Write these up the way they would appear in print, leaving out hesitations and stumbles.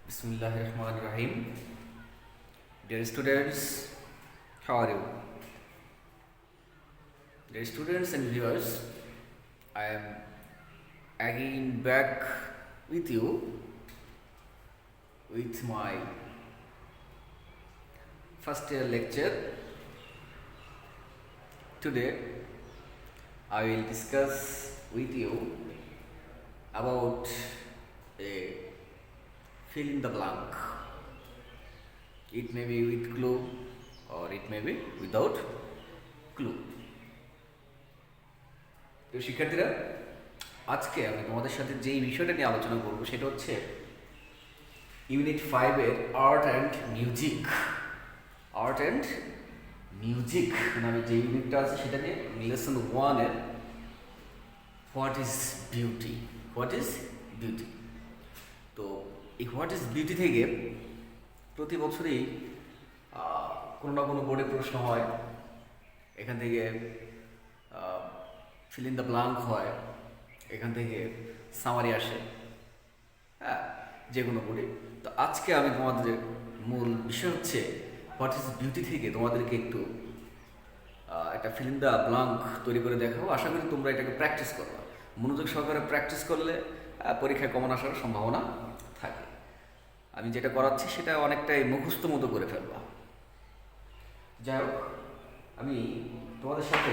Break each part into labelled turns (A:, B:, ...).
A: Bismillahirrahmanirrahim. Dear students, how are you? Dear students and viewers, I am again back with you with my first year lecture. Today, I will discuss with you about a fill in the blank. It may be with clue or it may be without clue. তো শিক্ষার্থীরা, আজকে আমি তোমাদের সাথে যেই বিষয়টা নিয়ে আলোচনা করব সেটা হচ্ছে ইউনিট 5 এর আর্ট অ্যান্ড মিউজিক নামে যে ইউনিটটা আছে সেটা নিয়ে লেসন 1 এর হোয়াট ইজ বিউটি। তো এই হোয়াট ইজ বিউটি থেকে প্রতি বছরই কোনো না কোনো বোর্ডে প্রশ্ন হয়, এখান থেকে ফিল ইন দ্য ব্লাঙ্ক হয়, এখান থেকে সামারি আসে, হ্যাঁ, যে কোনো বোর্ডে। তো আজকে আমি তোমাদের মূল বিষয় হচ্ছে হোয়াট ইজ বিউটি থেকে তোমাদেরকে একটু একটা ফিল ইন দ্য ব্লাঙ্ক তৈরি করে দেখাবো। আশা করি তোমরা এটাকে প্র্যাকটিস করবে। মনোযোগ সহকারে প্র্যাকটিস করলে পরীক্ষায় কমন আসার সম্ভাবনা থাকে। আমি যেটা করাচ্ছি সেটা অনেকটাই মুখস্থ মতো করে ফেলবা। যাই হোক, আমি তোমাদের সাথে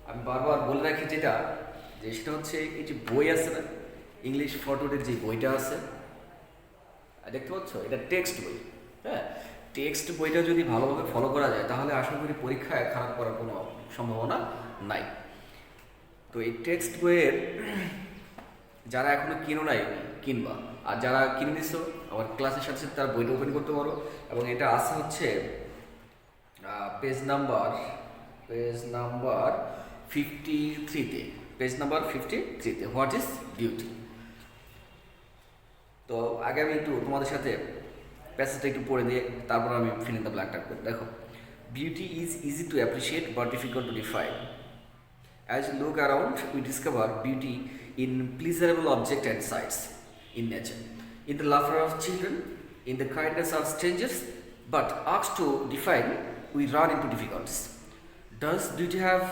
A: আমি বারবার বলে রাখি সেটা হচ্ছে এই যে বই আছে না, ইংলিশ ফটোডের যে বইটা আছে দেখতে পাচ্ছ, এটা টেক্সট বই। হ্যাঁ, টেক্সট বইটা যদি ভালোভাবে ফলো করা যায় তাহলে আশা করি পরীক্ষায় খারাপ করার কোনো সম্ভাবনা নাই। তো এই টেক্সট বইয়ের যারা এখনো কিনবা, আর যারা কিনে নিছো আমার ক্লাসের সাথে সাথে তারা বইটা ওপেন করতে পারো। এবং এটা আছে হচ্ছে পেজ নাম্বার 53-তে হোয়াট ইজ বিউটি। তো আগে আমি একটু তোমাদের সাথে প্যাসেজটা একটু পড়ে দিয়ে তারপর আমি ফিল ইন দ্য ব্ল্যাঙ্কটা করি। দেখো, beauty is easy to appreciate but difficult to define. As we look around, we discover beauty in pleasurable objects and sights in nature, in the laughter of children, in the kindness of strangers. But asked to define, we run into difficulties. Does beauty have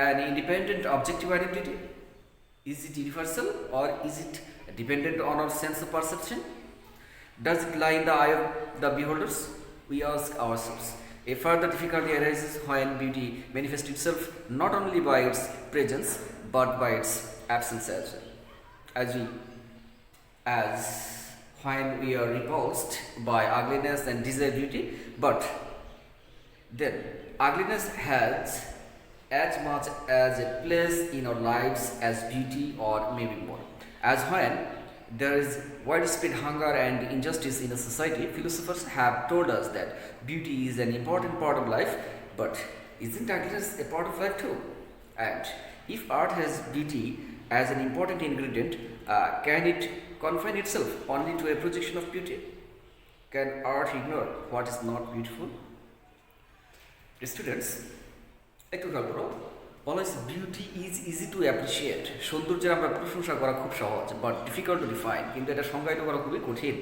A: an independent objective identity? Is it universal or is it dependent on our sense of perception? Does it lie in the eye of the beholders? We ask ourselves. A further difficulty arises when beauty manifests itself not only by its presence but by its absence as well. As when we are repulsed by ugliness and desire beauty, but then ugliness has as much as a place in our lives as beauty, or maybe more. As when there is widespread hunger and injustice in a society, philosophers have told us that beauty is an important part of life, but isn't ugliness a part of life too? And if art has beauty as an important ingredient, can it confine itself only to a projection of beauty? Can art ignore what is not beautiful? Students, একটু খেয়াল করো, বলা হয়েছে beauty is easy to appreciate. সৌন্দর্যের আমরা প্রশংসা করা খুব সহজ, বাট ডিফিকাল্ট টু ডিফাইন, কিন্তু এটা সংজ্ঞায়িত করা খুবই কঠিন।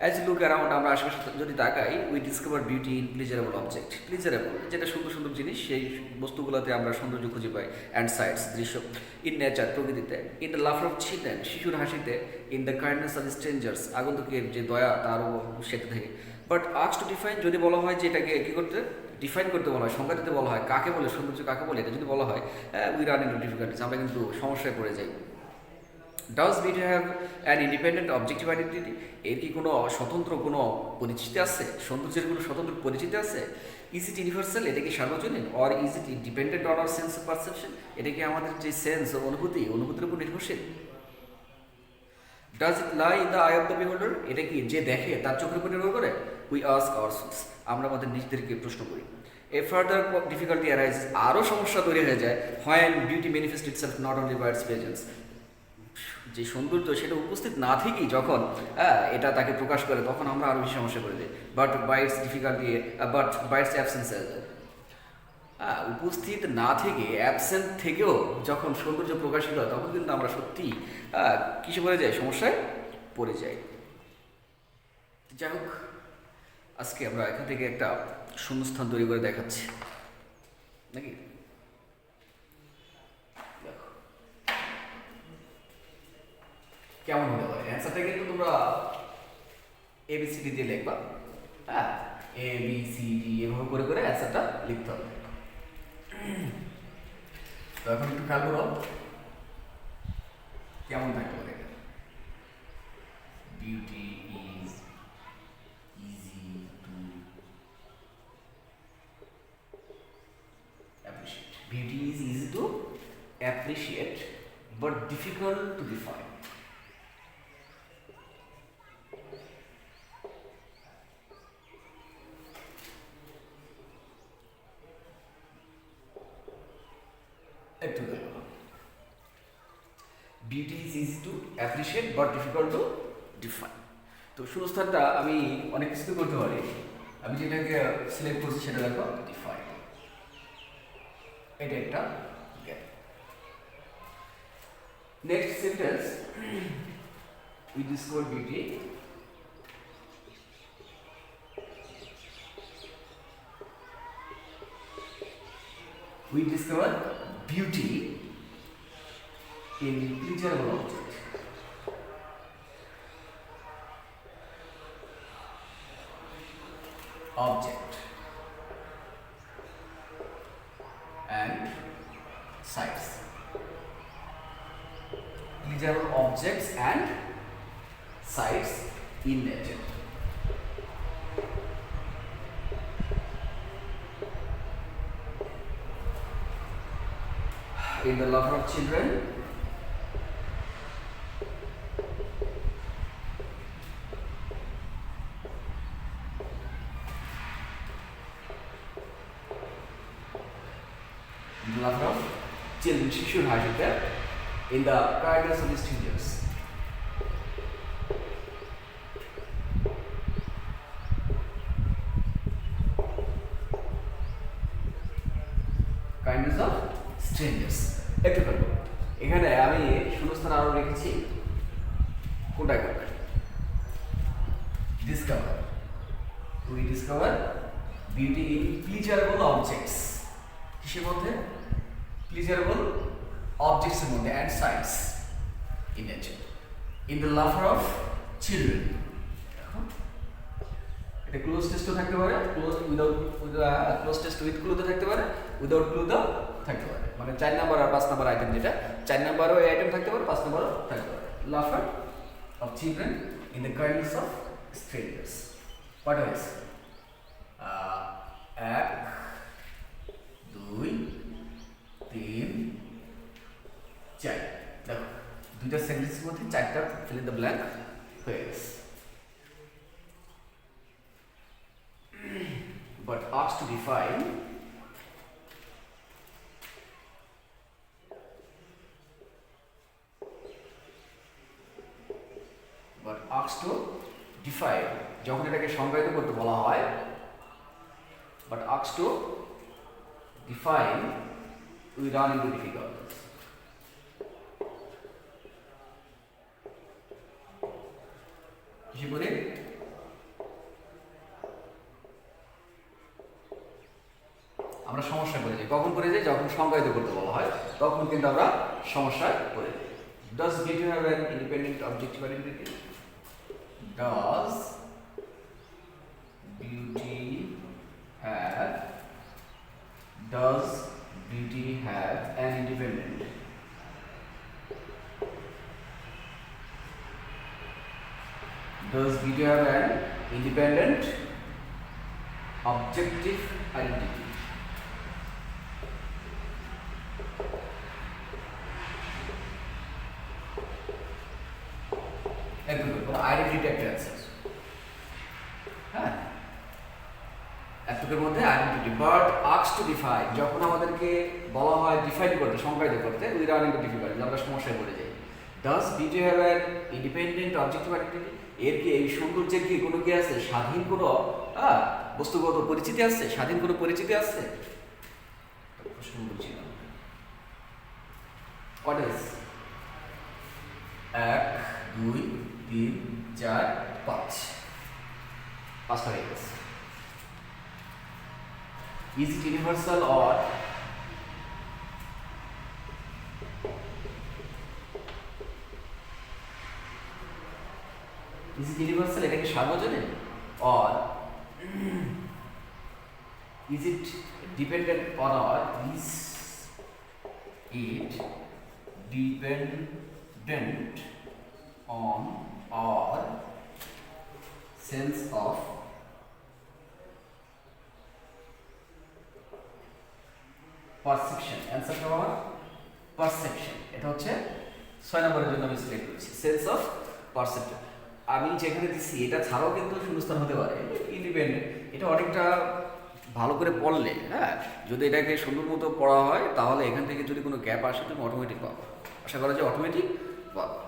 A: অ্যাজ ইউ লুক অ্যারাউন্ড, আমরা আশেপাশে যদি তাকাই, we discover beauty in pleasurable object. Pleasurable যেটা সুন্দর সুন্দর জিনিস, সেই বস্তুগুলোতে আমরা সৌন্দর্য খুঁজে পাই। অ্যান্ড সাইটস, দৃশ্য। ইন নেচার, প্রকৃতিতে। In the laughter of children, শিশুর হাসিতে। In the kindness of strangers, আগন্তুকের যে দয়া তারও সেটা থেকে। বাট আস্ক টু ডিফাইন, যদি বলা হয় যে এটাকে কী করতে ডিফাইন করতে বলা হয়, সংজ্ঞা দিতে বলা হয়, কাকে বলে সৌন্দর্য কাকে বলে, এটা যদি বলা হয় উই রান ইনটু ডিফিকাল্টিস, আমরা কিন্তু সমস্যায় পড়ে যাই। Does beauty have an independent objective identity? এর কি কোনো স্বতন্ত্র কোনো পরিচিতি আছে? সৌন্দর্যের কোনো স্বতন্ত্র পরিচিতি আছে? ইজ ইট ইউনিভার্সাল, এটা কি সার্বজনীন? Or is it dependent on our sense of perception, এটা কি আমাদের যে সেন্স অনুভূতির উপর নির্ভরশীল? Does it lie in the I of the বিহোল্ডার, এটা কি যে দেখে তার চোখের উপর নির্ভর করে? উই আস্ক আওয়ারসেলভস, আমরা আমাদের নিজেদেরকে প্রশ্ন করি। এ ফার্দার ডিফিকাল্টি অ্যারাইজ, আরও সমস্যা তৈরি হয়ে যায়, when beauty manifest itself not only by its presence, যে সৌন্দর্য সেটা উপস্থিত না থেকেই যখন এটা তাকে প্রকাশ করে তখন আমরা আরও বেশি সমস্যা করে দিই। বাট বাই ইটস অ্যাবসেন্স, উপস্থিত না থেকে অ্যাবসেন্ট থেকেও যখন সৌন্দর্য প্রকাশিত হয় তখন কিন্তু আমরা সত্যি কিসে পড়ে যাই, সমস্যায় পড়ে যাই। যাই হোক, আজকে আমরা এখান থেকে একটা শূন্যস্থান তৈরি করে দেখাচ্ছি নাকি। দেখো কেমন হতে পারে অ্যান্সারটা, কিন্তু তোমরা ABCD দিয়ে লিখবা। হ্যাঁ, ABCD এভাবে করে করে অ্যান্সারটা লিখতে হবে। তো এখন একটু খেয়াল করো কেমন থাকতে পারে। Beauty is easy to appreciate. Beauty is easy to appreciate but difficult to define. একটু দেখো, beauty is easy to appreciate but difficult to define. তো শূন্যস্থানটা আমি অনেক কিছু করতে পারি। আমি যেটাকে সিলেক্ট করছি সেটা দেখো ডিফাইন, এটা একটা gap. Next sentence, we discover beauty we discover beauty in pleasurable object. Object and sights. Pleasurable objects and sights in nature. In the love of children, in the love of children, শিশুর হাসিতে, in the kindness of strangers. Kindness of strangers. একটু দেখো, এখানে আমি শূন্যস্থান আরো রেখেছি কোনটা করবে, discover. We discover beauty in pleasurable objects. কিসের মধ্যে? প্লিজারেবল অবজেক্টসের মধ্যে, and sights in nature. In the laughter of children. এটা ক্লোজ টেস্টও থাকতে পারে, cloze without, cloze test with ক্লুতে থাকতে পারে, উইদাউট ক্লুতেও থাকতে পারে। মানে 4 নাম্বার আর 5 নাম্বার আইটেম, যেটা 4 নাম্বারও এই আইটেম থাকতে পারে, 5 নাম্বারও থাকতে পারে। Lafarge of children in the kindness of strangers. What wise? 1 2 3 4। দেখো দুইটা সেন্টেন্সের মধ্যে 4টা ফিল ইন দ্য ব্ল্যাঙ্ক হয়ে গেছে। But asked to define, যখন এটাকে সংজ্ঞায়িত করতে বলা হয়, but asked to define, we run into difficulties. কি বলে? আমরা সমস্যায় পড়ে যাই। কখন পড়ে যাই? যখন সংজ্ঞায়িত করতে বলা হয়, তখন কিন্তু আমরা সমস্যায় পড়ে যাই। Does beauty have an independent objective identity? Does beauty have an independent objective identity? Identity একটা আছে, হ্যাঁ, এতটুকুর মধ্যে identity. But ask to define, যখন আমাদেরকে বলা হয় ডিফাইন করতে, সংজ্ঞায়িত করতে, উই রান ইনটু ডিফিকাল্টি, আমরা সমস্যায় পড়ে যাই। Does beauty have an independent objective identity? এর কি, এই সৌন্দর্যের কি কোনো কি আছে, স্বাধীন কোনো বস্তুগত পরিচিতি আছে, স্বাধীন কোনো পরিচিতি আছে? প্রশ্ন বলছি না। What is? 1 2 3 4 5। পাঁচটা হয়ে গেছে। Is it universal or is it universal, এটা কি সার্বজনীন, or is it dependent on, or is it dependent on our sense of perception. Answer হবে আমার পারসেপশন। এটা হচ্ছে 6 নম্বরের জন্য আমি সিলেক্ট করেছি সেন্স অফ পারসেপশন। আমি যেখানে দিচ্ছি এটা ছাড়াও কিন্তু শূন্যস্থান হতে পারে, ইন্ডিপেন্ডেন্ট। এটা অনেকটা ভালো করে পড়লে, হ্যাঁ, যদি এটাকে সুন্দর মতো পড়া হয় তাহলে এখান থেকে যদি কোনো গ্যাপ আসে তুমি অটোমেটিক পাবো। আশা করা যায় অটোমেটিক পাবো।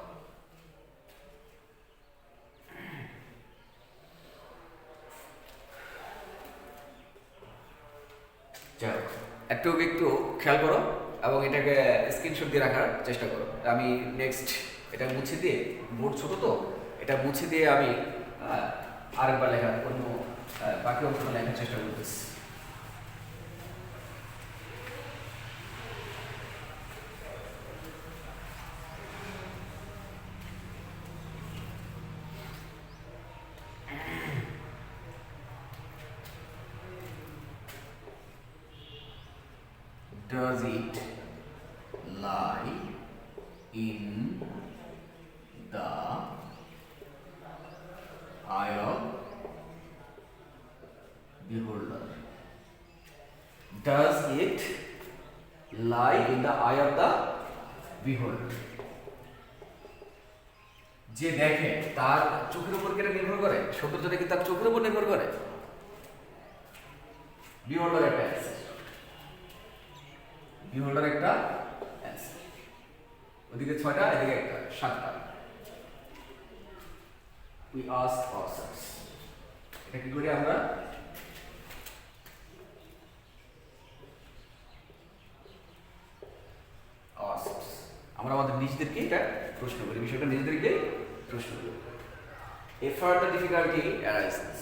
A: যাই হোক, একটু খেয়াল করো এবং এটাকে স্ক্রিনশট দিয়ে রাখার চেষ্টা করো। আমি নেক্সট এটা মুছে দিয়ে, বোর্ড ছোটো তো, এটা মুছে দিয়ে আমি আরেকবার লেখার অন্য বাকি অংশ লেখার চেষ্টা করতেছি। Does it lie in the eye of beholder? Does it lie in the eye of the beholder? যে দেখে তার চোখের উপর কি নির্ভর করে? সৌন্দর্যটা কি তার চোখের উপর নির্ভর করে? বিহোল্ডার একটা অ্যান্সার, বিহোল্ডার একটা অ্যান্সার। ওদিকে 6টা, এদিকে একটা 7টা। We ask ourselves, এটা কি করি আমরা? ourselves, আমরা আমাদের নিজেদেরকে এটা প্রশ্ন করি, বিষয়টা নিজেদেরকে প্রশ্ন করি। A further difficulty arises.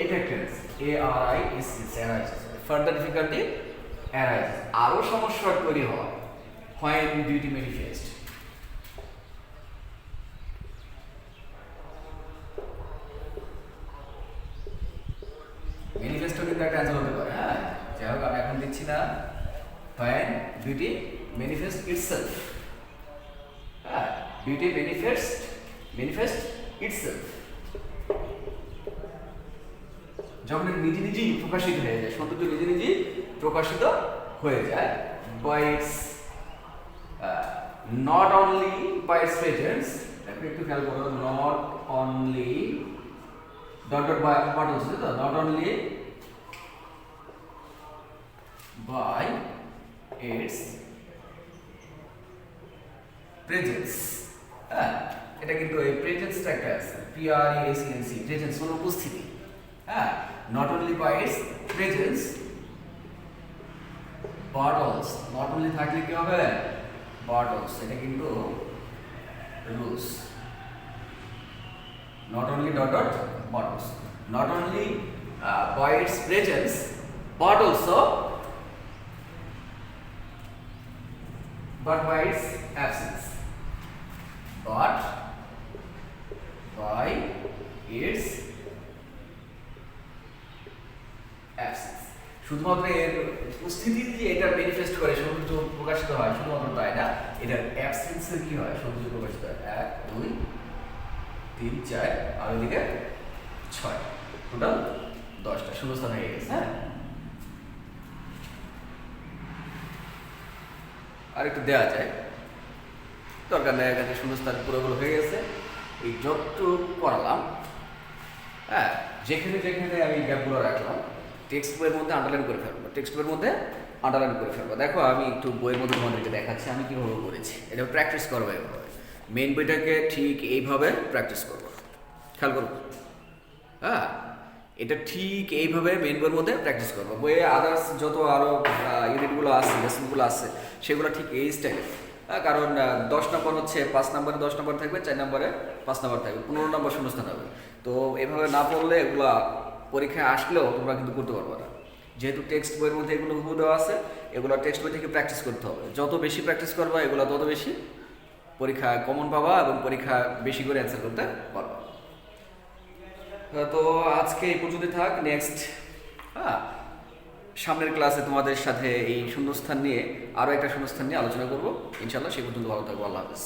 A: এটা একটা arises, further difficulty arises, আরো সমস্যা তৈরি হয় when beauty manifest। ম্যানিফেস্টও কিন্তু একটা অ্যান্সার হতে পারে, হ্যাঁ। যাই হোক, আমি এখন দিচ্ছি না। when beauty manifest itself, হ্যাঁ, beauty manifest itself, যখন নিজে নিজেই প্রকাশিত হয়ে যায়, সৌন্দর্য নিজে নিজেই প্রকাশিত হয়ে যায়, by its not only by its presence, একটু খেয়াল করো, not only dot by what হচ্ছে তো, not only by its presence, হ্যাঁ, এটা কিন্তু এই প্রেজেন্সটা একটা আছে, PRESENCE, প্রেজেন্স হলো উপস্থিতি, হ্যাঁ, not only by its presence but also, not only থাকলে কি হবে, but also, এটা কিন্তু rules, not only dot but also, not only by its presence but also but by its absence, but by its absence, শুধুমাত্র এর উপস্থিতি যে এটা ম্যানিফেস্ট করে সৌন্দর্য প্রকাশিত হয়, শুধুমাত্র তাই না, এটার অ্যাবসেন্সে কি হয়, সৌন্দর্য প্রকাশিত হয়। 1 2 3 4 আর ওইদিকে 6, টোটাল 10টা শূন্যস্থান হয়ে গেছে, হ্যাঁ। আর একটু দেওয়া যায়, দরকার নেই, এখানে শূন্যস্থান পুরোগুলো হয়ে গেছে। এই যতটুকু করালাম, হ্যাঁ, যেখানে যেখানে আমি গ্যাপগুলো রাখলাম টেক্সট বইয়ের মধ্যে আন্ডারলাইন করে ফেলবো, টেক্সট বইয়ের মধ্যে আন্ডারলাইন করে ফেলবো। দেখো, আমি একটু বইয়ের মধ্যে তোমাদেরকে দেখাচ্ছি আমি কীভাবে করেছি, এটা প্র্যাকটিস করবো এভাবে। মেন বইটাকে ঠিক এইভাবে প্র্যাকটিস করবো, খেয়াল করবো। হ্যাঁ, এটা ঠিক এইভাবে মেন বইয়ের মধ্যে প্র্যাকটিস করবো। বইয়ে আদার্স যত আরও ইউনিটগুলো আছে, লেসনগুলো আছে, সেগুলো ঠিক এই স্টাইলে। কারণ 10 নম্বর হচ্ছে 5 নম্বরে 10 নম্বর থাকবে, 4 নম্বরে 5 নম্বর থাকবে, 15 নম্বর শূন্যস্থান হবে। তো এভাবে না পড়লে এগুলা পরীক্ষায় আসলেও তোমরা কিন্তু করতে পারবে না। যেহেতু টেক্সট বইয়ের মধ্যে এগুলো হুবহু দেওয়া আছে, এগুলো টেক্সট বই থেকে প্র্যাকটিস করতে হবে। যত বেশি প্র্যাকটিস করবা এগুলো তত বেশি পরীক্ষা কমন পাবা এবং পরীক্ষা বেশি করে অ্যান্সার করতে পারবা। তো আজকে এই পর্যন্ত থাক। নেক্সট হ্যাঁ, সামনের ক্লাসে তোমাদের সাথে এই শূন্যস্থান নিয়ে আরও একটা শূন্যস্থান নিয়ে আলোচনা করবো ইনশাল্লাহ। সে পর্যন্ত ভালো থাকবো। আল্লাহ হাফেজ।